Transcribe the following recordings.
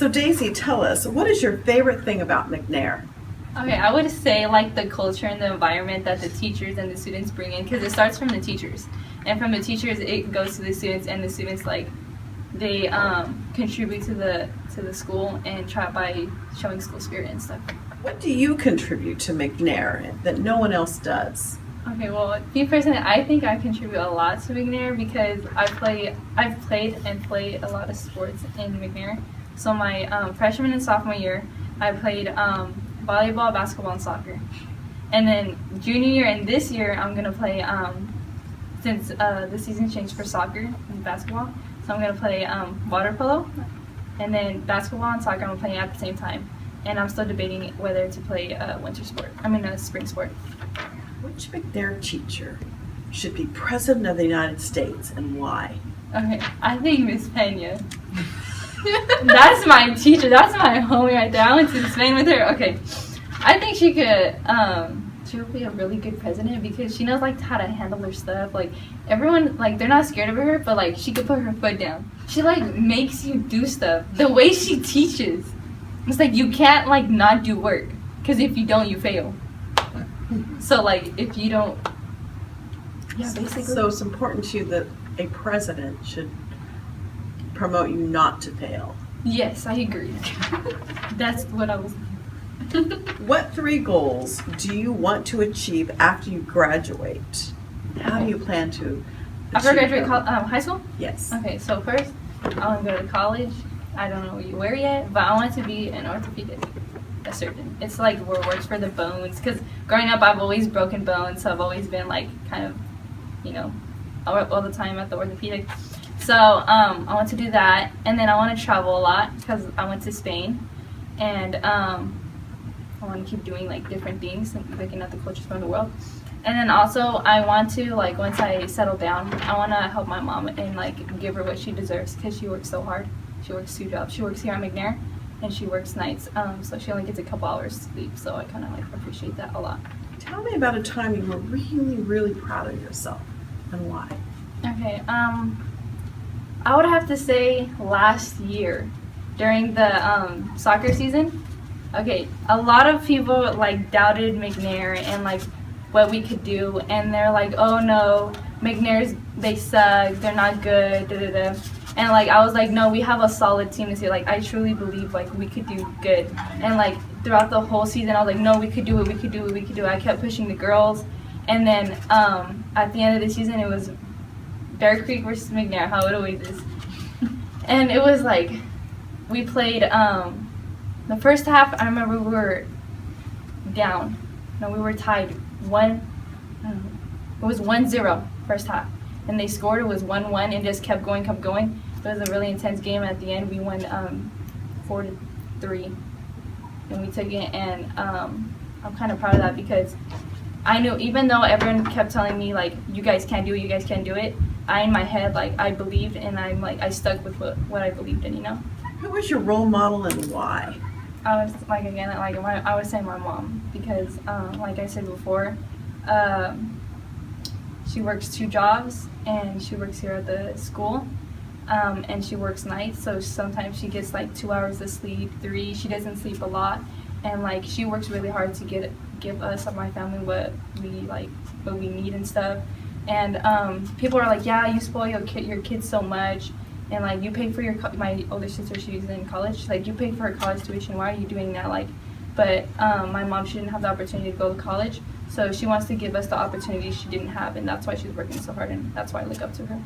So Daisy, tell us, what is your favorite thing about McNair? Okay, I would say like the culture and the environment that the teachers and the students bring in, because it starts from the teachers, and from the teachers it goes to the students, and the students like they contribute to the school and try by showing school spirit and stuff. What do you contribute to McNair that no one else does? Okay, well, me personally, I think I contribute a lot to McNair because I've played and play a lot of sports in McNair. So my freshman and sophomore year, I played volleyball, basketball, and soccer. And then junior year and this year, I'm gonna play since the season changed for soccer and basketball. So I'm gonna play water polo, and then basketball and soccer I'm playing at the same time. And I'm still debating whether to play a spring sport. Which McNair teacher should be President of the United States and why? Okay, I think Miss Pena. That's my teacher. That's my homie right there. I went to Spain with her. Okay, I think she could. She would be a really good president because she knows like how to handle her stuff. Like everyone, like they're not scared of her, but like she could put her foot down. She like makes you do stuff. The way she teaches, it's like you can't like not do work because if you don't, you fail. So like if you don't, yeah, basically. So it's important to you that a president should promote you not to fail. Yes, I agree. That's what I was. What 3 goals do you want to achieve after you graduate? How do you plan to After I graduate them? high school? Yes. Okay, so first, I want to go to college. I don't know where yet, but I want to be an orthopedic, a surgeon. It's like where it works for the bones, because growing up, I've always broken bones, so I've always been like kind of, all the time at the orthopedic. So I want to do that, and then I want to travel a lot because I went to Spain, and I want to keep doing like different things and looking at the cultures from the world. And then also I want to like once I settle down, I want to help my mom and like give her what she deserves because she works so hard. She works 2 jobs. She works here at McNair, and she works nights. So she only gets a couple hours sleep. So I kind of like appreciate that a lot. Tell me about a time you were really, really proud of yourself and why. Okay. I would have to say last year during the soccer season. Okay, a lot of people like doubted McNair and like what we could do, and they're like, oh no, they suck, they're not good, da da da. And like I was like, no, we have a solid team this year. Like I truly believe like we could do good. And like throughout the whole season, I was like, no, we could do it, we could do it, we could do it. I kept pushing the girls, and then at the end of the season, it was Bear Creek versus McNair, how it always is. And it was like we played. The first half, I remember we were down. No, we were tied. It was 1-0 first half. And they scored. It was 1-1 and just kept going. It was a really intense game. At the end, we won 4-3. And we took it. And I'm kind of proud of that because I knew, even though everyone kept telling me, like, you guys can't do it, in my head, like, I believed, and I stuck with what I believed in, Who was your role model and why? I was like I would say my mom because like I said before, she works 2 jobs and she works here at the school, and she works nights, so sometimes she gets like 2 hours of sleep, 3. She doesn't sleep a lot, and like she works really hard to give us and my family what we need and stuff. And people are like, yeah, you spoil your kids so much. And like you pay for my older sister, she's in college. She's like, you pay for her college tuition. Why are you doing that? Like, but my mom, she didn't have the opportunity to go to college, so she wants to give us the opportunity she didn't have, and that's why she's working so hard, and that's why I look up to her.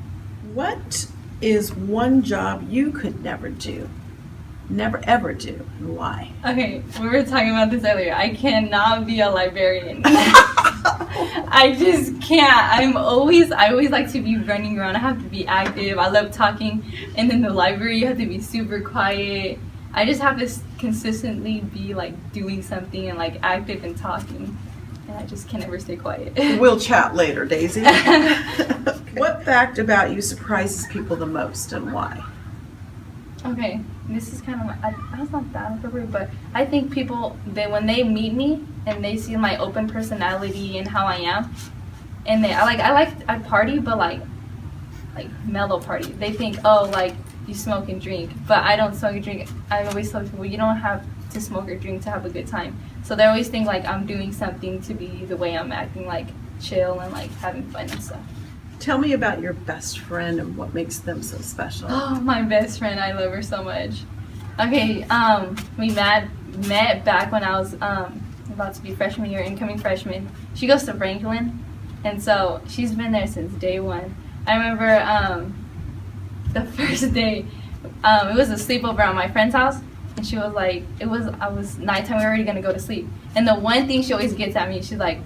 What is one job you could never do, never ever do, and why? Okay, we were talking about this earlier. I cannot be a librarian. I just can't. I always like to be running around. I have to be active. I love talking. And in the library, you have to be super quiet. I just have to consistently be like doing something and like active and talking. And I just can never stay quiet. We'll chat later, Daisy. What fact about you surprises people the most and why? Okay, this is kind of that's not that appropriate, but I think people, when they meet me and they see my open personality and how I am, and I party, but like mellow party. They think, oh, like you smoke and drink, but I don't smoke and drink. I always tell people you don't have to smoke or drink to have a good time. So they always think like I'm doing something to be the way I'm acting, like chill and like having fun and stuff. Tell me about your best friend and what makes them so special. Oh, my best friend, I love her so much. Okay, we met back when I was about to be freshman year, incoming freshman. She goes to Franklin, and so she's been there since day one. I remember the first day, it was a sleepover at my friend's house, and she was like, I was nighttime, we were already gonna go to sleep. And the one thing she always gets at me, she's like,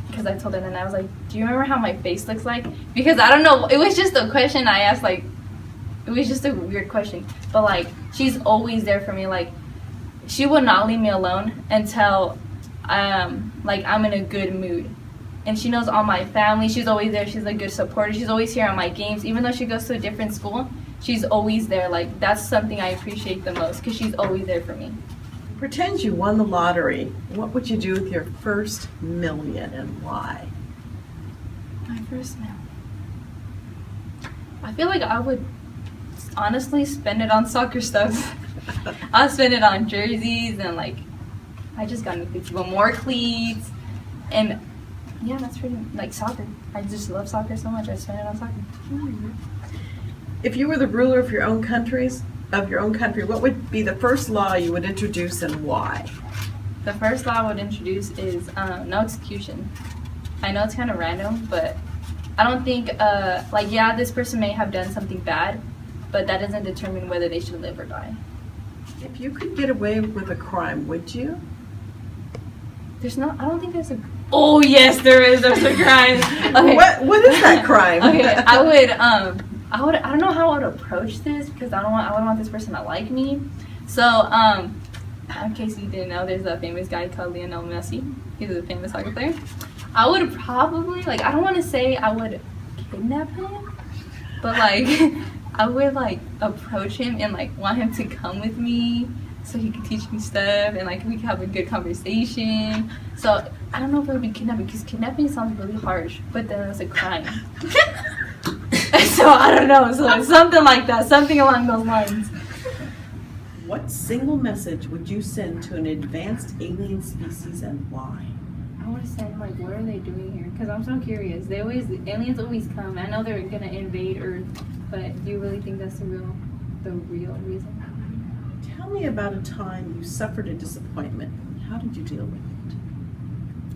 because I told her, and I was like, do you remember how my face looks like? Because I don't know, it was just a question I asked, like, it was just a weird question. But like, she's always there for me. Like, she will not leave me alone until like I'm in a good mood. And she knows all my family. She's always there. She's a good supporter. She's always here at my games. Even though she goes to a different school, she's always there. Like, that's something I appreciate the most, because she's always there for me. Pretend you won the lottery. What would you do with your first million and why? My first meal. I feel like I would honestly spend it on soccer stuff. I'll spend it on jerseys and like, I just got new cleats, but more cleats, and yeah, that's pretty like soccer. I just love soccer so much. I spend it on soccer. If you were the ruler of your own country, what would be the first law you would introduce and why? The first law I would introduce is no execution. I know it's kind of random, but I don't think like, yeah, this person may have done something bad, but that doesn't determine whether they should live or die. If you could get away with a crime, would you? I don't think there's a. Oh yes, there is. There's a crime. Okay. What is that crime? Okay, I don't know how I would approach this, because I wouldn't want this person to like me. So, in case you didn't know, there's a famous guy called Lionel Messi. He's a famous soccer player. I would probably, like, I don't want to say I would kidnap him, but like, I would like approach him and like want him to come with me so he could teach me stuff and like we could have a good conversation. So I don't know if it would be kidnapping, because kidnapping sounds really harsh, but then it's a crime. So I don't know, so it's something like that, something along those lines. What single message would you send to an advanced alien species and why? I want to send like, what are they doing here? Because I'm so curious. Aliens always come. I know they're gonna invade Earth, but do you really think that's the real reason? Tell me about a time you suffered a disappointment. How did you deal with it?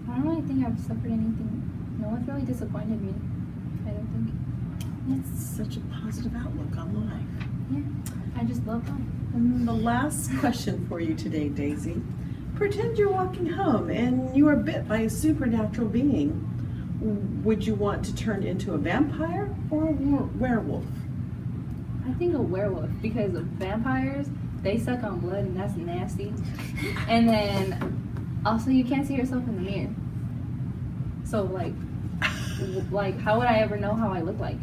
I don't really think I've suffered anything. No one's really disappointed me, I don't think. It's such a positive outlook on life. Yeah, I just love life. And the last question for you today, Daisy. Pretend you're walking home and you are bit by a supernatural being. Would you want to turn into a vampire or a werewolf? I think a werewolf, because vampires, they suck on blood and that's nasty. And then also you can't see yourself in the mirror. So like how would I ever know how I look like?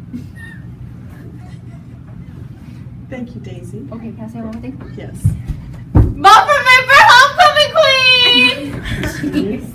Thank you, Daisy. Okay, can I say one more thing? Yes. Vote for me for homecoming queen!